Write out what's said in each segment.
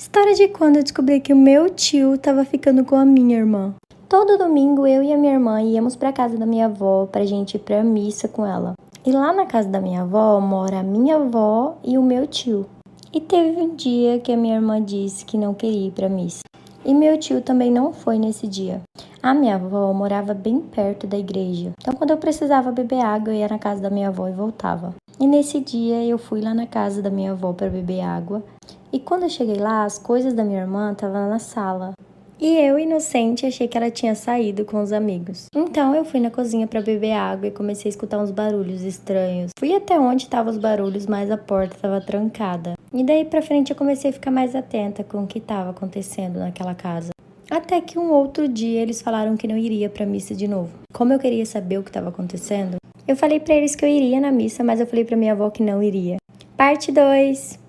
História de quando eu descobri que o meu tio tava ficando com a minha irmã. Todo domingo eu e a minha irmã íamos pra casa da minha avó pra gente ir pra missa com ela. E lá na casa da minha avó mora a minha avó e o meu tio. E teve um dia que a minha irmã disse que não queria ir pra missa. E meu tio também não foi nesse dia. A minha avó morava bem perto da igreja. Então quando eu precisava beber água, eu ia na casa da minha avó e voltava. E nesse dia eu fui lá na casa da minha avó para beber água. E quando eu cheguei lá, as coisas da minha irmã estavam na sala. E eu, inocente, achei que ela tinha saído com os amigos. Então eu fui na cozinha para beber água e comecei a escutar uns barulhos estranhos. Fui até onde estavam os barulhos, mas a porta estava trancada. E daí pra frente eu comecei a ficar mais atenta com o que estava acontecendo naquela casa. Até que um outro dia eles falaram que não iria pra missa de novo. Como eu queria saber o que estava acontecendo, eu falei pra eles que eu iria na missa, mas eu falei pra minha avó que não iria. Parte 2.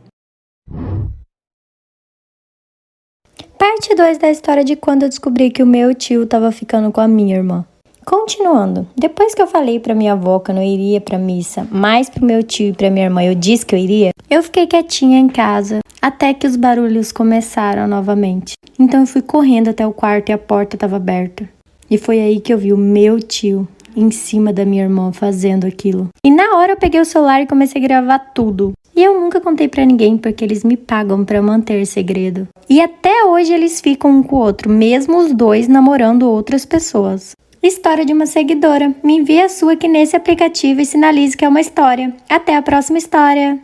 Parte 2 da história de quando eu descobri que o meu tio tava ficando com a minha irmã. Continuando, depois que eu falei pra minha avó que eu não iria pra missa, mas pro meu tio e pra minha irmã eu disse que eu iria, eu fiquei quietinha em casa até que os barulhos começaram novamente. Então eu fui correndo até o quarto e a porta estava aberta. E foi aí que eu vi o meu tio em cima da minha irmã fazendo aquilo. E na hora eu peguei o celular e comecei a gravar tudo. E eu nunca contei pra ninguém porque eles me pagam pra manter segredo. E até hoje eles ficam um com o outro, mesmo os dois namorando outras pessoas. História de uma seguidora. Me envie a sua aqui nesse aplicativo e sinalize que é uma história. Até a próxima história!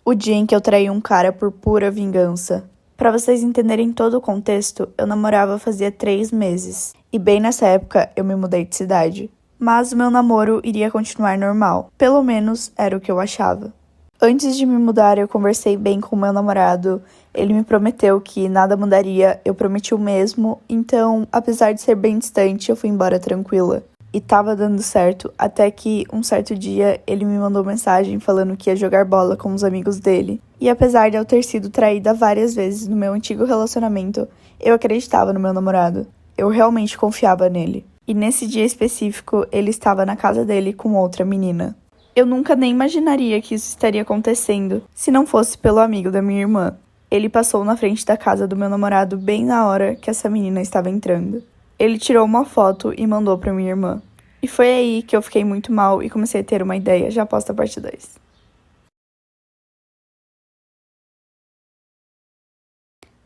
O dia em que eu traí um cara por pura vingança. Pra vocês entenderem todo o contexto, eu namorava fazia 3 meses. E bem nessa época eu me mudei de cidade. Mas o meu namoro iria continuar normal. Pelo menos era o que eu achava. Antes de me mudar, eu conversei bem com o meu namorado. Ele me prometeu que nada mudaria, eu prometi o mesmo. Então, apesar de ser bem distante, eu fui embora tranquila. E tava dando certo, até que um certo dia ele me mandou mensagem falando que ia jogar bola com os amigos dele. E apesar de eu ter sido traída várias vezes no meu antigo relacionamento, eu acreditava no meu namorado. Eu realmente confiava nele. E nesse dia específico, ele estava na casa dele com outra menina. Eu nunca nem imaginaria que isso estaria acontecendo, se não fosse pelo amigo da minha irmã. Ele passou na frente da casa do meu namorado bem na hora que essa menina estava entrando. Ele tirou uma foto e mandou pra minha irmã. E foi aí que eu fiquei muito mal e comecei a ter uma ideia. Já posto a parte 2.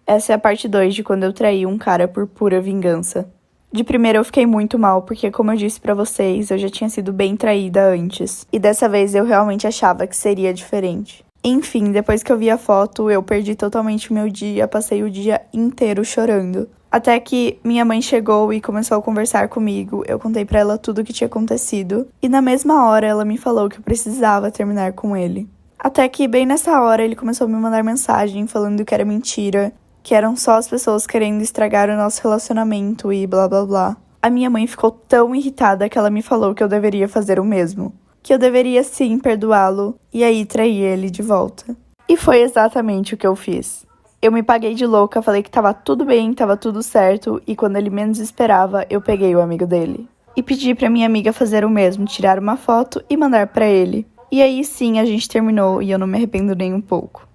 Essa é a parte 2 de quando eu traí um cara por pura vingança. De primeira eu fiquei muito mal, porque como eu disse pra vocês, eu já tinha sido bem traída antes. E dessa vez eu realmente achava que seria diferente. Enfim, depois que eu vi a foto, eu perdi totalmente o meu dia, passei o dia inteiro chorando. Até que minha mãe chegou e começou a conversar comigo, eu contei pra ela tudo o que tinha acontecido, e na mesma hora ela me falou que eu precisava terminar com ele. Até que bem nessa hora ele começou a me mandar mensagem falando que era mentira, que eram só as pessoas querendo estragar o nosso relacionamento e blá blá blá. A minha mãe ficou tão irritada que ela me falou que eu deveria fazer o mesmo. Que eu deveria sim perdoá-lo e aí trair ele de volta. E foi exatamente o que eu fiz. Eu me paguei de louca, falei que tava tudo bem, tava tudo certo, e quando ele menos esperava, eu peguei o amigo dele. E pedi pra minha amiga fazer o mesmo, tirar uma foto e mandar pra ele. E aí sim a gente terminou e eu não me arrependo nem um pouco.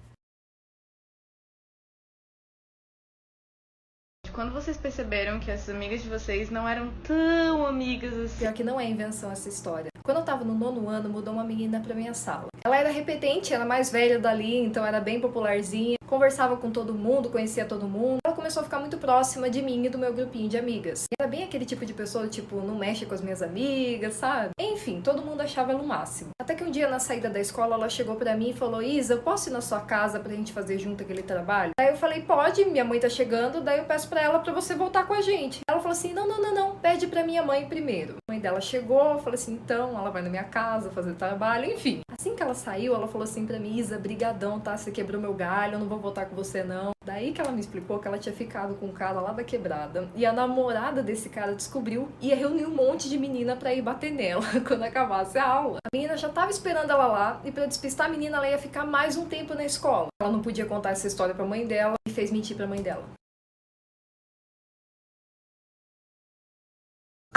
Quando vocês perceberam que as amigas de vocês não eram tão amigas assim? Pior que não é invenção essa história. Quando eu tava no 9º ano, mudou uma menina pra minha sala. Ela era repetente, era mais velha dali, então era bem popularzinha. Conversava com todo mundo, conhecia todo mundo. Ela começou a ficar muito próxima de mim e do meu grupinho de amigas. E era bem aquele tipo de pessoa, tipo, não mexe com as minhas amigas, sabe? Enfim, todo mundo achava ela o máximo. Até que um dia, na saída da escola, ela chegou pra mim e falou: Isa, eu posso ir na sua casa pra gente fazer junto aquele trabalho? Daí eu falei: pode, minha mãe tá chegando, daí eu peço pra ela pra você voltar com a gente. Ela falou assim: não, pede pra minha mãe primeiro. A mãe dela chegou, eu falei assim: então, ela vai na minha casa fazer trabalho, enfim. Assim que ela saiu, ela falou assim pra mim: Isa, brigadão, tá? Você quebrou meu galho, eu não vou voltar com você não. Daí que ela me explicou que ela tinha ficado com um cara lá da quebrada e a namorada desse cara descobriu e ia reunir um monte de menina pra ir bater nela quando acabasse a aula. A menina já tava esperando ela lá e pra despistar a menina ela ia ficar mais um tempo na escola. Ela não podia contar essa história pra mãe dela e fez mentir pra mãe dela.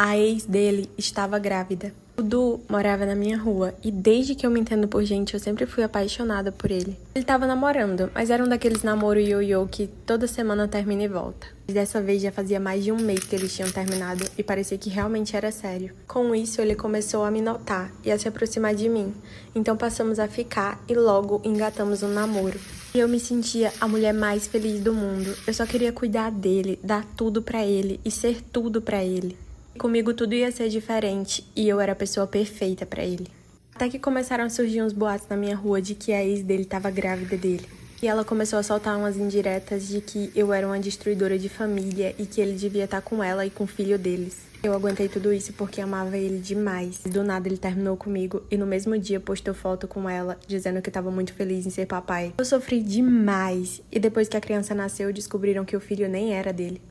A ex dele estava grávida. O Du morava na minha rua e desde que eu me entendo por gente, eu sempre fui apaixonada por ele. Ele tava namorando, mas era um daqueles namoro ioiô que toda semana termina e volta. E dessa vez já fazia mais de um mês que eles tinham terminado e parecia que realmente era sério. Com isso, ele começou a me notar e a se aproximar de mim. Então passamos a ficar e logo engatamos um namoro. E eu me sentia a mulher mais feliz do mundo. Eu só queria cuidar dele, dar tudo pra ele e ser tudo pra ele. Comigo tudo ia ser diferente e eu era a pessoa perfeita pra ele. Até que começaram a surgir uns boatos na minha rua de que a ex dele tava grávida dele. E ela começou a soltar umas indiretas de que eu era uma destruidora de família e que ele devia estar com ela e com o filho deles. Eu aguentei tudo isso porque amava ele demais. Do nada ele terminou comigo e no mesmo dia postou foto com ela, dizendo que estava muito feliz em ser papai. Eu sofri demais e depois que a criança nasceu descobriram que o filho nem era dele.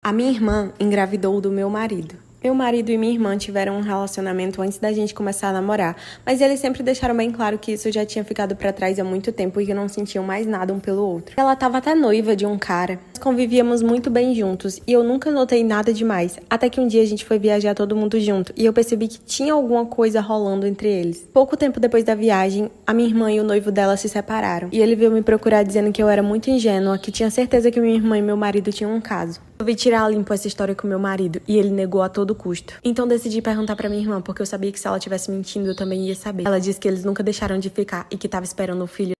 A minha irmã engravidou do meu marido. Meu marido e minha irmã tiveram um relacionamento antes da gente começar a namorar, mas eles sempre deixaram bem claro que isso já tinha ficado pra trás há muito tempo e que não sentiam mais nada um pelo outro. Ela tava até noiva de um cara. Nós convivíamos muito bem juntos e eu nunca notei nada demais, até que um dia a gente foi viajar todo mundo junto e eu percebi que tinha alguma coisa rolando entre eles. Pouco tempo depois da viagem, a minha irmã e o noivo dela se separaram e ele veio me procurar dizendo que eu era muito ingênua, que tinha certeza que minha irmã e meu marido tinham um caso. Eu vi tirar a limpo essa história com meu marido e ele negou a todo custo. Então decidi perguntar pra minha irmã, porque eu sabia que se ela tivesse mentindo eu também ia saber. Ela disse que eles nunca deixaram de ficar e que tava esperando o filho